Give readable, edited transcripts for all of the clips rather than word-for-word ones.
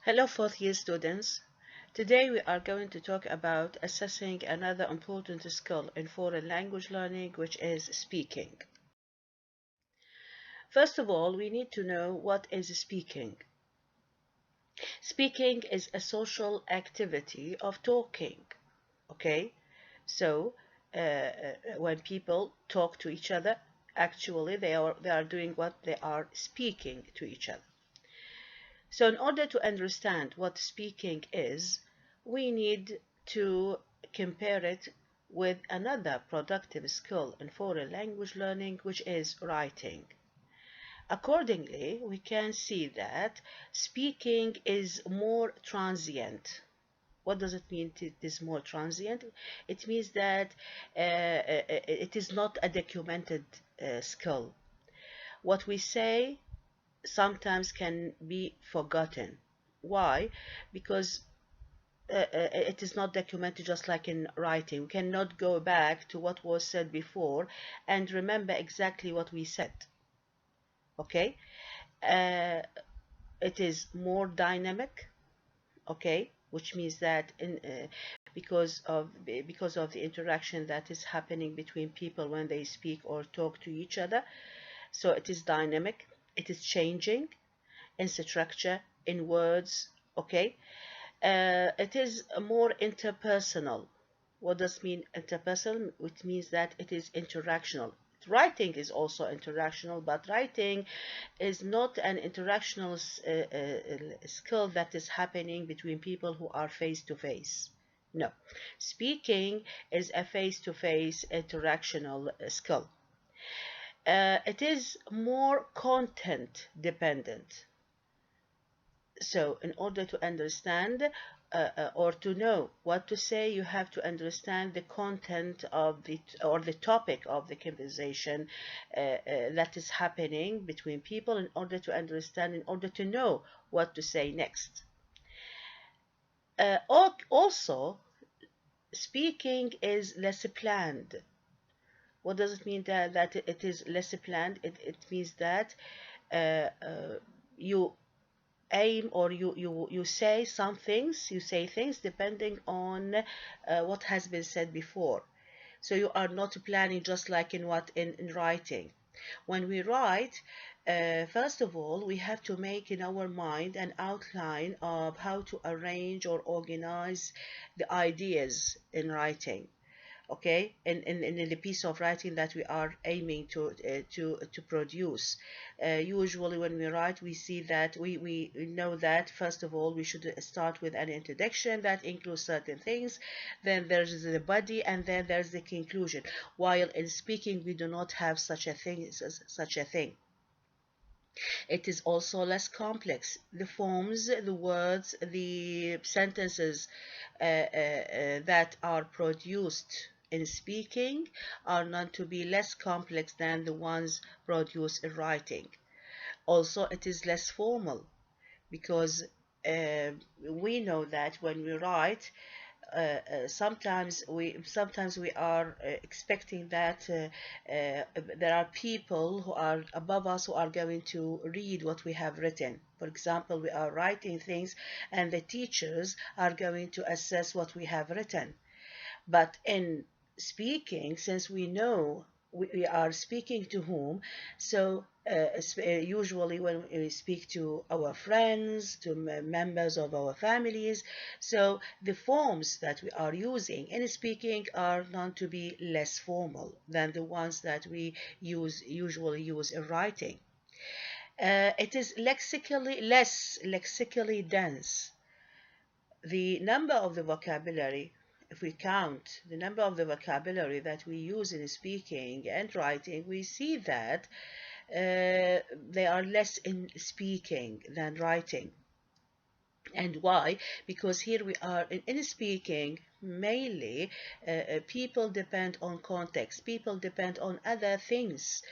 Hello, fourth year students. Today we are going to talk about assessing another important skill in foreign language learning, which is speaking. First of all, we need to know what is speaking. Speaking is a social activity of talking, okay? So, when people talk to each other, actually they are doing what they are speaking to each other. So in order to understand what speaking is, we need to compare it with another productive skill in foreign language learning, which is writing. Accordingly, we can see that speaking is more transient. What does it mean it is more transient? It means that it is not a documented skill. What we say sometimes can be forgotten. Why? Because it is not documented just like in writing. We cannot go back to what was said before and remember exactly what we said. Okay? Uh, it is more dynamic. Okay? Which means that because of the interaction that is happening between people when they speak or talk to each other, so it is dynamic. It is changing in structure, in words, okay? It is more interpersonal. What does mean interpersonal? It means that it is interactional. Writing is also interactional, but writing is not an interactional skill that is happening between people who are face to face. No, speaking is a face to face interactional skill. It is more content dependent. So in order to understand or to know what to say, you have to understand the content of the topic of the conversation that is happening between people in order to understand, in order to know what to say next. Also, speaking is less planned. What does it mean that it is less planned? It means that you aim, or you say some things, you say things depending on what has been said before. So you are not planning just like in writing. When we write, first of all, we have to make in our mind an outline of how to arrange or organize the ideas in writing, okay, in the piece of writing that we are aiming to produce. Usually when we write, we see that we know that first of all we should start with an introduction that includes certain things, then there's the body, and then there's the conclusion. While in speaking we do not have such a thing. It is also less complex. The forms, the words, the sentences that are produced in speaking are known to be less complex than the ones produced in writing. Also, it is less formal because we know that when we write, sometimes we are expecting that there are people who are above us who are going to read what we have written. For example, we are writing things and the teachers are going to assess what we have written. But in speaking, since we know we are speaking to whom, so usually when we speak to our friends, to members of our families, so the forms that we are using in speaking are known to be less formal than the ones that we usually use in writing. It is less lexically dense. The number of the vocabulary, if we count the number of the vocabulary that we use in speaking and writing, we see that they are less in speaking than writing. And why? Because here we are in speaking, mainly people depend on context, people depend on other things,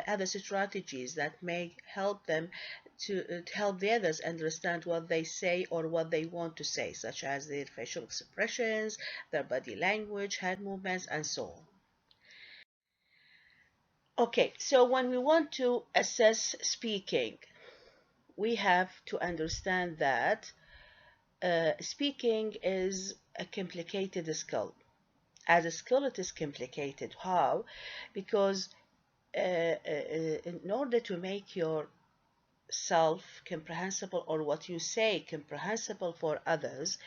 other strategies that may help them to help the others understand what they say or what they want to say, such as their facial expressions, their body language, hand movements, and so on. Okay, so when we want to assess speaking, we have to understand that Speaking is a complicated skill. As a skill, it is complicated. How? Because in order to make yourself comprehensible, or what you say comprehensible for others,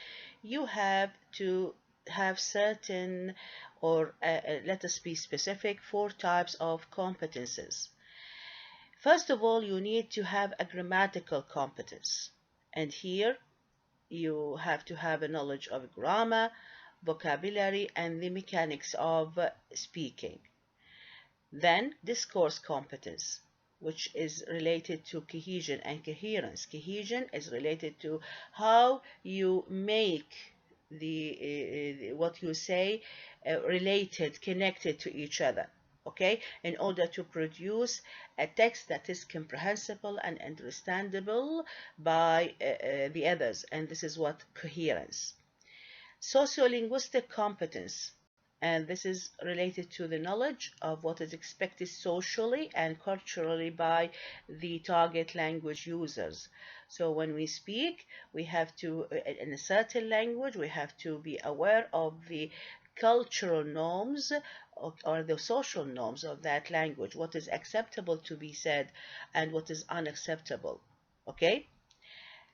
you have to have certain, or let us be specific, 4 types of competences. First of all, you need to have a grammatical competence. And here you have to have a knowledge of grammar, vocabulary, and the mechanics of speaking. Then discourse competence, which is related to cohesion and coherence. Cohesion is related to how you make what you say related, connected to each other. Okay, in order to produce a text that is comprehensible and understandable by the others, and this is what coherence. Sociolinguistic competence, and this is related to the knowledge of what is expected socially and culturally by the target language users. So when we speak, we have to, in a certain language, we have to be aware of the cultural norms or the social norms of that language, what is acceptable to be said and what is unacceptable. Okay?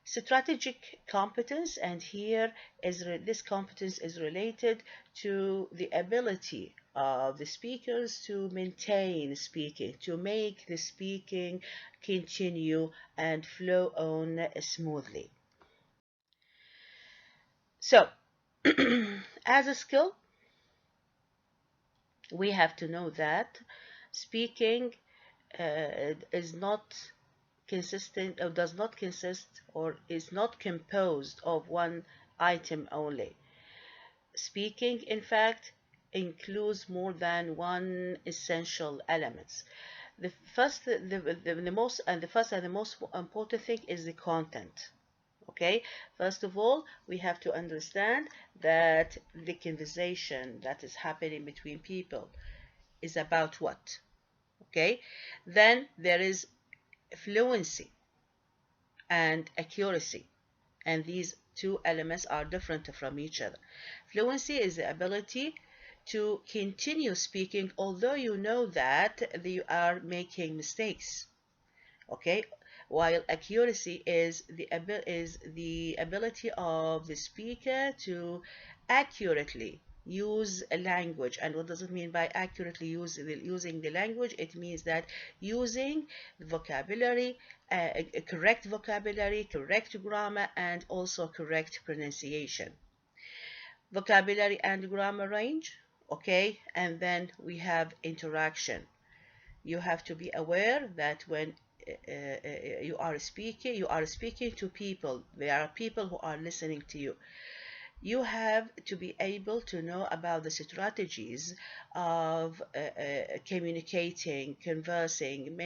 Strategic competence, and here this competence is related to the ability of the speakers to maintain speaking, to make the speaking continue and flow on smoothly. So, as a skill, we have to know that speaking is not consistent, or does not consist, or is not composed of one item only. Speaking, in fact, includes more than one essential elements. The first, the most, and the first and the most important thing is the content. Okay, first of all, we have to understand that the conversation that is happening between people is about what. Okay, then there is fluency and accuracy, and these 2 elements are different from each other. Fluency is the ability to continue speaking although you know that you are making mistakes. Okay, while accuracy is the ability of the speaker to accurately use a language. And what does it mean by accurately using the language? It means that using vocabulary, correct vocabulary, correct grammar, and also correct pronunciation. Vocabulary and grammar range. Okay, and then we have interaction. You have to be aware that when you are speaking to people. There are people who are listening to you. You have to be able to know about the strategies of communicating, conversing,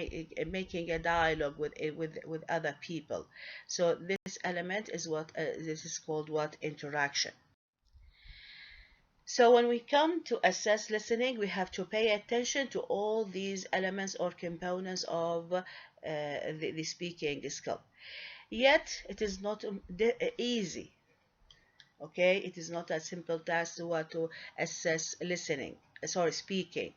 making a dialogue with other people. So this element is what this is called what interaction. So when we come to assess listening, we have to pay attention to all these elements or components of the speaking skill. Yet it is not easy. Okay, it is not a simple task to assess listening. Sorry, speaking.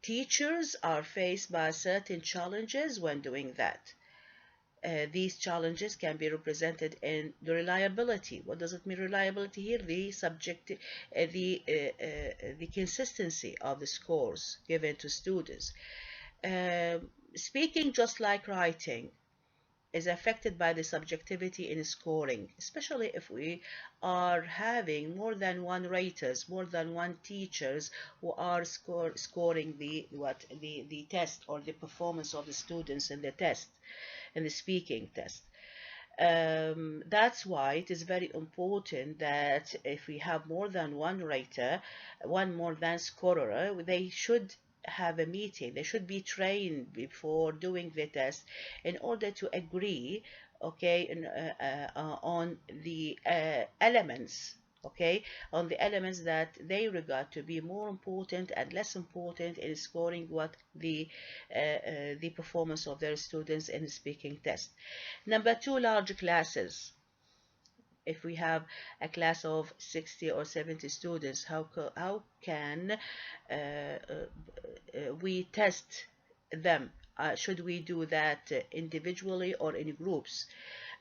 Teachers are faced by certain challenges when doing that. These challenges can be represented in the reliability. What does it mean, reliability here? The subject, the consistency of the scores given to students. Speaking, just like writing, is affected by the subjectivity in scoring, especially if we are having more than one raters, more than one teachers who are scoring the test or the performance of the students in the test, in the speaking test. That's why it is very important that if we have more than one rater, one more than scorer, they should have a meeting. They should be trained before doing the test in order to agree, okay, on the elements okay, on the elements that they regard to be more important and less important in scoring what the performance of their students in speaking test. Number two, large classes. If we have a class of 60 or 70 students, how can we test them? Should we do that individually or in groups?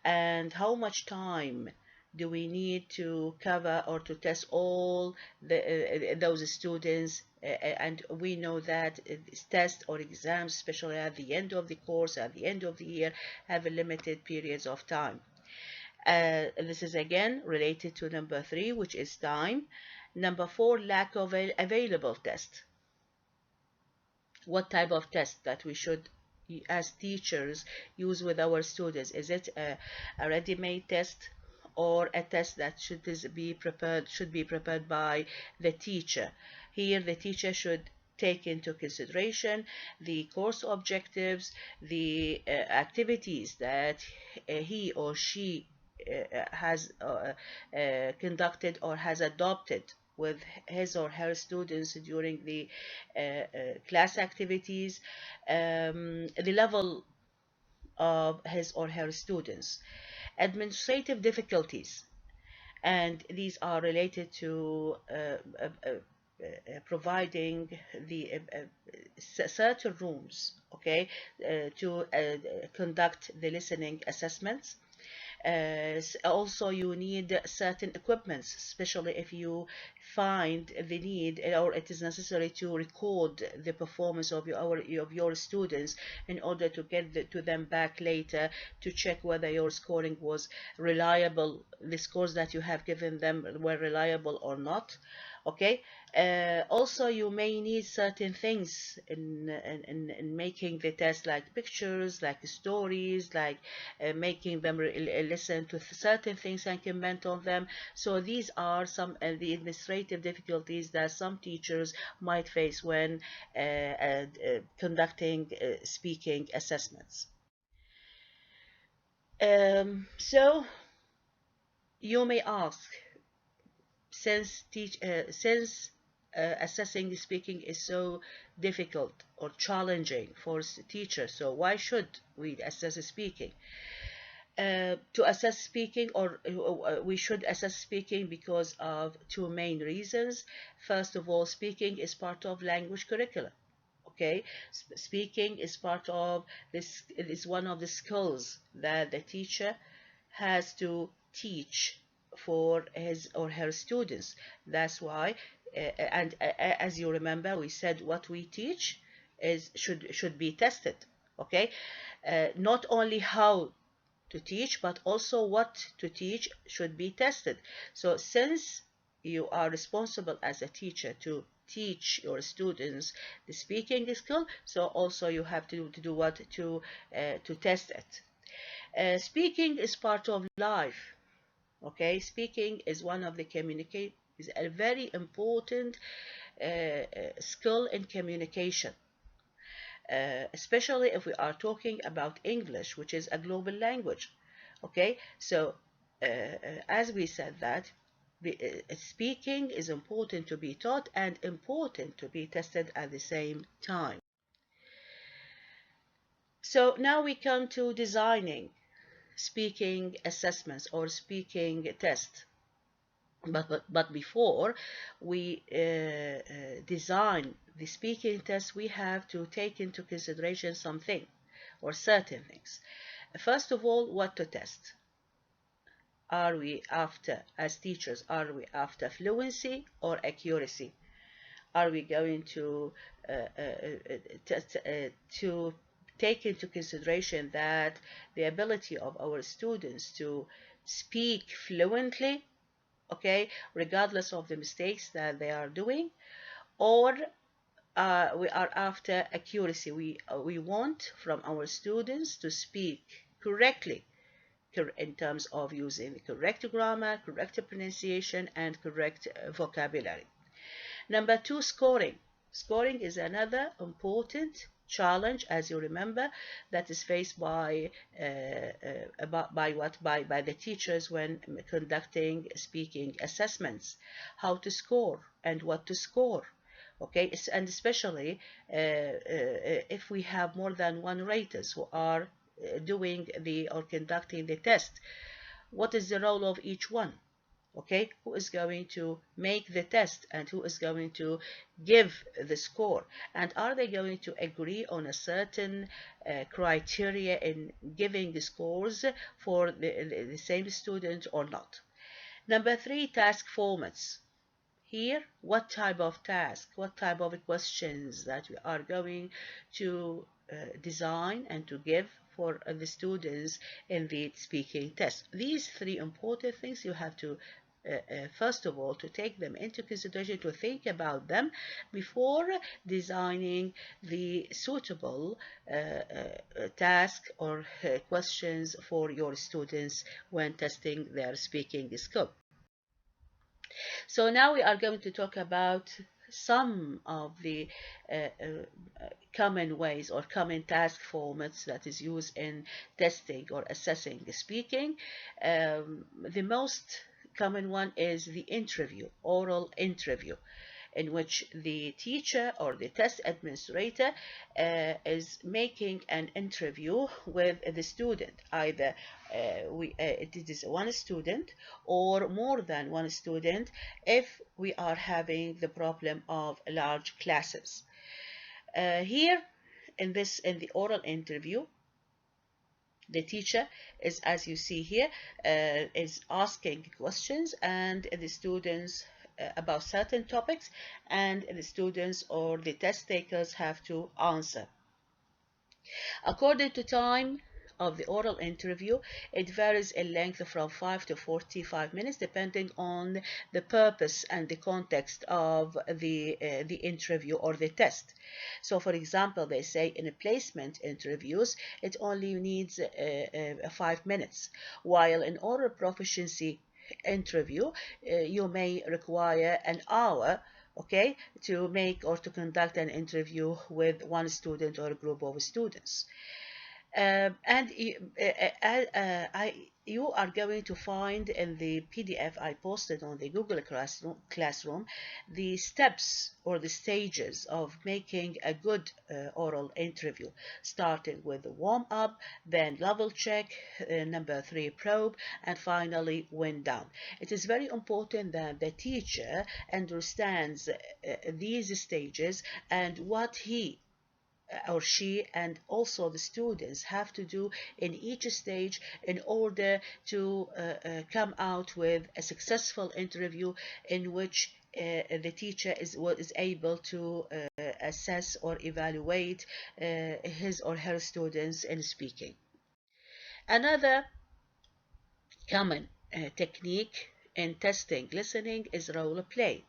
And how much time do we need to cover or to test all those students? And we know that tests or exams, especially at the end of the course, at the end of the year, have a limited periods of time. This is again related to number three, which is time. Number four, lack of available test. What type of test that we should, as teachers, use with our students? Is it a ready-made test, or a test that should be prepared by the teacher? Here, the teacher should take into consideration the course objectives, the activities that he or she has conducted or has adopted with his or her students during the class activities, the level of his or her students. Administrative difficulties, and these are related to providing the certain rooms, okay, to conduct the listening assessments. Also, you need certain equipments, especially if you find the need or it is necessary to record the performance of your students in order to get to them back later to check whether your scoring was reliable, the scores that you have given them were reliable or not. Okay. Also, you may need certain things in making the test, like pictures, like stories, like making them listen to certain things and comment on them. So these are some the administrative difficulties that some teachers might face when conducting speaking assessments. So you may ask, since assessing speaking is so difficult or challenging for teachers, so why should we assess speaking? To assess speaking, or we should assess speaking because of two main reasons. First of all, speaking is part of language curriculum. Okay, speaking is part of this. It is one of the skills that the teacher has to teach for his or her students. That's why, and as you remember, we said what we teach is should be tested. Okay, not only how to teach, but also what to teach should be tested. So since you are responsible as a teacher to teach your students the speaking skill, so also you have to do what to test it. Speaking is part of life. Okay, speaking is one of the communicate is a very important skill in communication, especially if we are talking about English, which is a global language. Okay, so as we said that speaking is important to be taught and important to be tested at the same time. So now we come to designing speaking assessments or speaking tests. But before we design the speaking test, we have to take into consideration something or certain things. First of all, what to test. Are we after, as teachers, are we after fluency or accuracy? Are we going to to take into consideration that the ability of our students to speak fluently, okay, regardless of the mistakes that they are doing, or we are after accuracy? We want from our students to speak correctly in terms of using correct grammar, correct pronunciation, and correct vocabulary. Number two, scoring. Scoring is another important challenge, as you remember, that is faced by the teachers when conducting speaking assessments, how to score and what to score. Okay, and especially if we have more than one raters who are doing the or conducting the test, what is the role of each one? Okay, who is going to make the test and who is going to give the score, and are they going to agree on a certain criteria in giving the scores for the same student or not? Number three, task formats. Here, what type of task, what type of questions that we are going to design and to give for the students in the speaking test. These three important things you have to first of all to take them into consideration, to think about them before designing the suitable task or questions for your students when testing their speaking skill. So now we are going to talk about some of the common ways or common task formats that is used in testing or assessing speaking. The most common one is the interview, oral interview, in which the teacher or the test administrator is making an interview with the student. Either it is one student or more than one student if we are having the problem of large classes. Here in the oral interview, the teacher is, as you see here, is asking questions and the students about certain topics, and the students or the test takers have to answer. According to time of the oral interview, it varies in length from 5 to 45 minutes depending on the purpose and the context of the interview or the test. So for example, they say in a placement interviews it only needs 5 minutes, while in oral proficiency interview you may require an hour, okay, to make or to conduct an interview with one student or a group of students. You are going to find in the PDF I posted on the Google Classroom the steps or the stages of making a good oral interview, starting with the warm-up, then level check, number 3 probe, and finally wind down. It is very important that the teacher understands these stages and what he or she and also the students have to do in each stage in order to come out with a successful interview in which the teacher is able to assess or evaluate his or her students in speaking. Another common technique in testing listening is role play.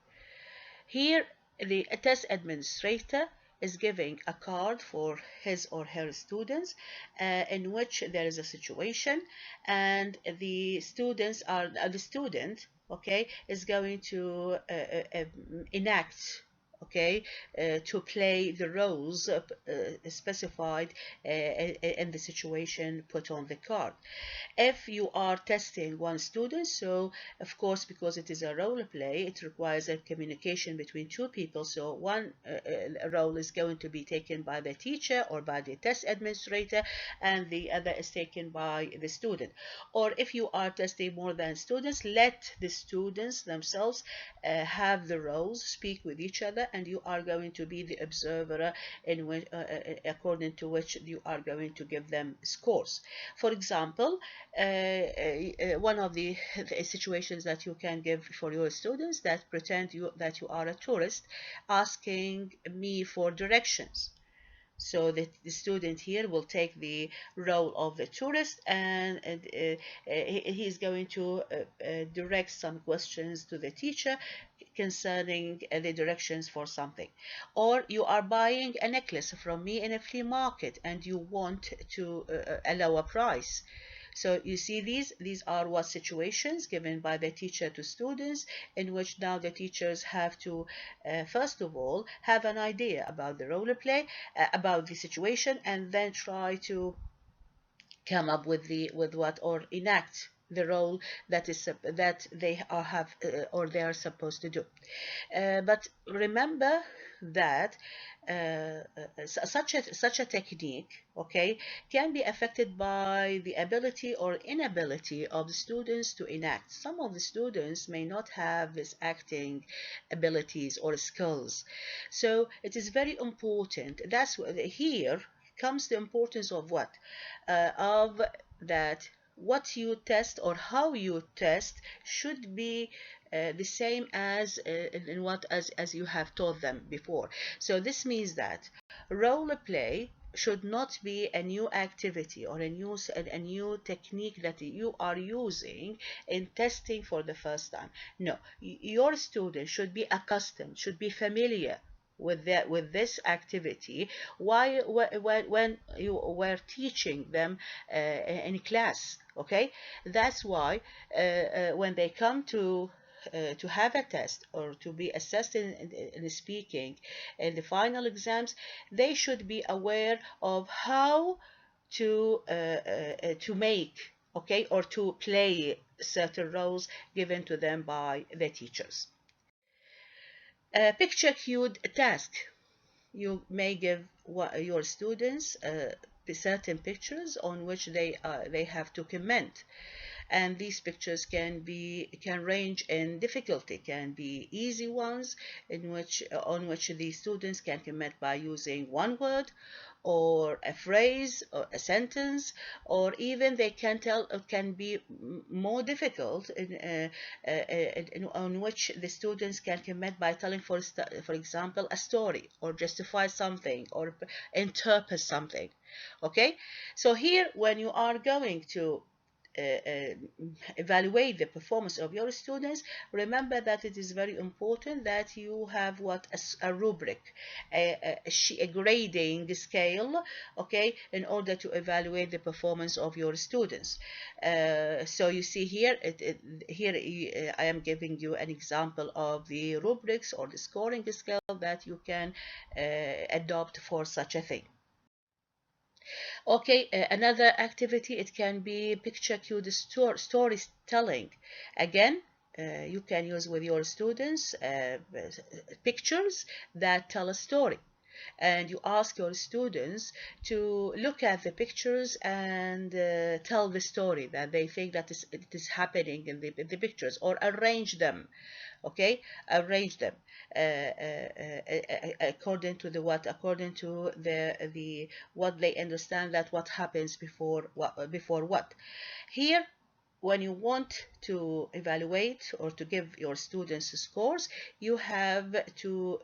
Here, the test administrator is giving a card for his or her students in which there is a situation, and the students are the student, okay, is going to enact, okay, to play the roles specified in the situation put on the card. If you are testing one student, so of course, because it is a role play, it requires a communication between two people. So one role is going to be taken by the teacher or by the test administrator, and the other is taken by the student. Or if you are testing more than students, let the students themselves have the roles, speak with each other, and you are going to be the observer in which, according to which you are going to give them scores. For example, one of the situations that you can give for your students, that pretend that you are a tourist asking me for directions. So that the student here will take the role of the tourist, and he's going to direct some questions to the teacher concerning the directions for something. Or you are buying a necklace from me in a flea market and you want to allow a price. So you see these are what situations given by the teacher to students, in which now the teachers have to first of all have an idea about the role play, about the situation, and then try to come up with what, or enact the role that is that they are have or they are supposed to do. But remember that such a technique, okay, can be affected by the ability or inability of the students to enact. Some of the students may not have this acting abilities or skills, so it is very important. That's here comes the importance of what, of that what you test or how you test should be the same as in what as you have taught them before. So this means that role play should not be a new activity or a new technique that you are using in testing for the first time. No, your student should be accustomed, should be familiar with this activity. Why when you were teaching them in class, okay? That's why when they come to have a test or to be assessed in speaking in the final exams, they should be aware of how to make, okay, or to play certain roles given to them by the teachers. Picture cued task. You may give your students certain pictures on which they have to comment, and these pictures can range in difficulty. Can be easy ones in which on which the students can comment by using one word or a phrase or a sentence, or even they can tell it can be more difficult on which the students can comment by telling for example a story or justify something or interpret something. Okay, so here when you are going to evaluate the performance of your students, remember that it is very important that you have what, a rubric, a grading scale, okay, in order to evaluate the performance of your students. So you see here, I am giving you an example of the rubrics or the scoring scale that you can adopt for such a thing. Okay, another activity, it can be picture cued storytelling. Again, you can use with your students pictures that tell a story, and you ask your students to look at the pictures and tell the story that they think that it is happening in the pictures, or arrange them. Okay, arrange them according to the what, according to the what they understand that what happens before what. Here, when you want to evaluate or to give your students scores, you have to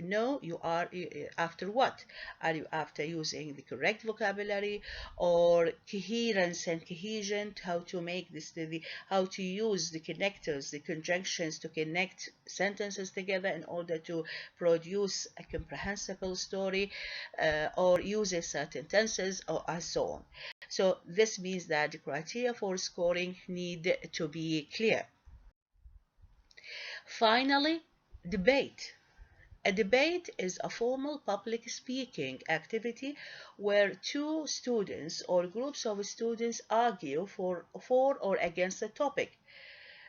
know you are after what. Are you after using the correct vocabulary, or coherence and cohesion, how to make this, how to use the connectors, the conjunctions to connect sentences together in order to produce a comprehensible story, or using certain tenses, or and so on. So this means that the criteria for scoring need to be clear. Finally, debate. A debate is a formal public speaking activity where two students or groups of students argue for or against a topic.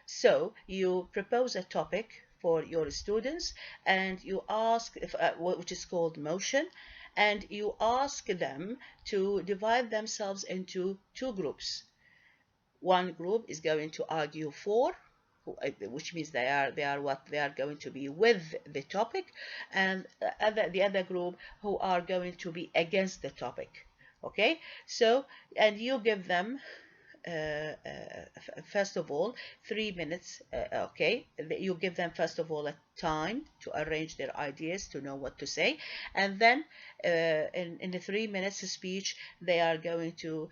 So you propose a topic for your students, and you ask, which is called motion, and you ask them to divide themselves into two groups. One group is going to argue for, which means they are going to be with the topic, and the other group who are going to be against the topic. Okay, so, and you give them first of all 3 minutes. Okay, you give them first of all a time to arrange their ideas, to know what to say, and then in the 3 minutes speech they are going to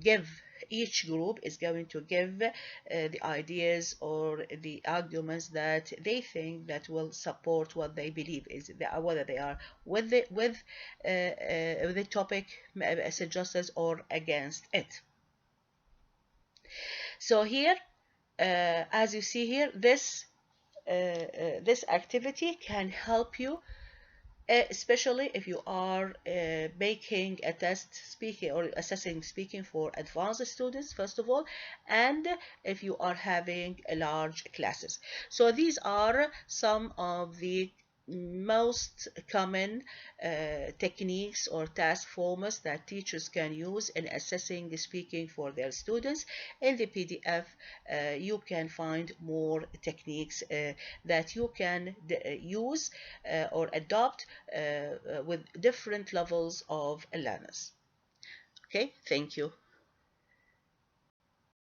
give each group is going to give the ideas or the arguments that they think that will support what they believe is, whether they are with the topic suggested or against it. So here, as you see here, this activity can help you, especially if you are making a test speaking or assessing speaking for advanced students, first of all, and if you are having large classes. So these are some of the most common techniques or task formats that teachers can use in assessing the speaking for their students. In the PDF, you can find more techniques that you can use or adopt with different levels of learners. Okay, thank you.